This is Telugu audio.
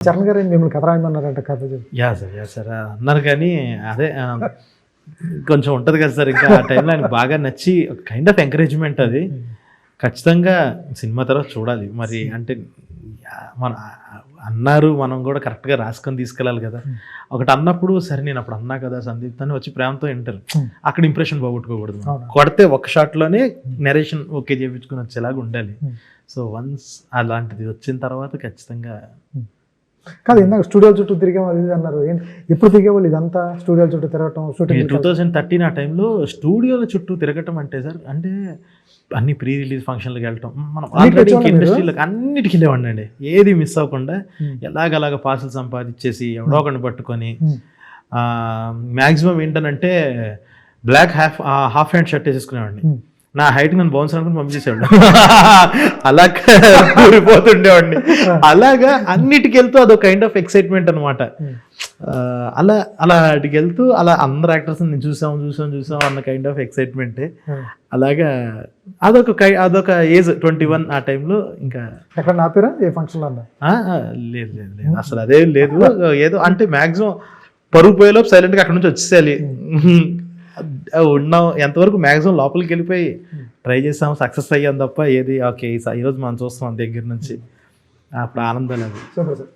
చరణ్ గారు మిమ్మల్ని కథ రాయమన్నారంట, కథ చెప్పి. యా సార్ అన్నారు, కానీ అదే కొంచెం ఉంటుంది కదా సార్, ఇంకా ఆ టైంలో ఆయనకు బాగా నచ్చి కైండ్ ఆఫ్ ఎంకరేజ్మెంట్ అది. ఖచ్చితంగా సినిమా తర్వాత చూడాలి మరి. అంటే మన అన్నారు, మనం కూడా కరెక్ట్గా రాసుకొని తీసుకెళ్ళాలి కదా. ఒకటి అన్నప్పుడు సరే నేను అప్పుడు అన్నా కదా సందీప్ అని వచ్చి ప్రేమతో వింటారు, అక్కడ ఇంప్రెషన్ పోగొట్టుకోకూడదు. కొడితే ఒక షాట్లోనే నెరేషన్ ఓకే చేయించుకుని వచ్చేలాగా ఉండాలి. సో వన్స్ అలాంటిది వచ్చిన తర్వాత ఖచ్చితంగా. కాదు, ఇందాక స్టూడియో చుట్టూ తిరిగాం అది ఇది అన్నారు, ఎప్పుడు తిరిగేవాళ్ళు ఇదంతా స్టూడియోల చుట్టూ తిరగటం? షూటింగ్ 2013 ఆ టైంలో స్టూడియోల చుట్టూ తిరగటం అంటే సార్, అంటే అన్ని ప్రీ రిలీజ్ ఫంక్షన్లకు వెళ్ళటం, మనం ఆల్రెడీ ఇండస్ట్రీలకు అన్నిటికి వెళ్ళేవాడి అండి, ఏది మిస్ అవ్వకుండా ఎలాగలాగ పార్సల్ సంపాదించేసి ఎవడో ఒకరిని పట్టుకొని. మ్యాక్సిమం ఏంటనంటే బ్లాక్ హాఫ్ హ్యాండ్ షర్ట్ వేసేసుకునేవాడిని, నా హైట్ నన్ను బౌన్స్ అనుకుని పంపించేసేవాడు, అలా ఊరిపోతుండేవాడిని. అలాగా అన్నిటికి వెళ్తూ అదొక కైండ్ ఆఫ్ ఎక్సైట్మెంట్ అనమాట. అలా అటుకి వెళ్తూ అలా అందరు యాక్టర్స్ నేను చూసాం అన్న కైండ్ ఆఫ్ ఎక్సైట్మెంటే. అలాగా అదొక ఏజ్ 21 ఆ టైంలో. ఇంకా ఎక్కడ నాపిరా ఏ ఫంక్షన్ అన్నా? లేదు అసలు అదేం లేదు. ఏదో అంటే మ్యాక్సిమం పరుగు పోయేలోపు సైలెంట్గా అక్కడ నుంచి వచ్చేసేయాలి. ఉన్నాం ఎంతవరకు మ్యాక్సిమం లోపలికి వెళ్ళిపోయి ట్రై చేసాం, సక్సెస్ అయ్యాం తప్ప ఏది ఓకే ఈరోజు మనం చూస్తాం దగ్గర నుంచి అప్పుడు ఆనందం లేదు.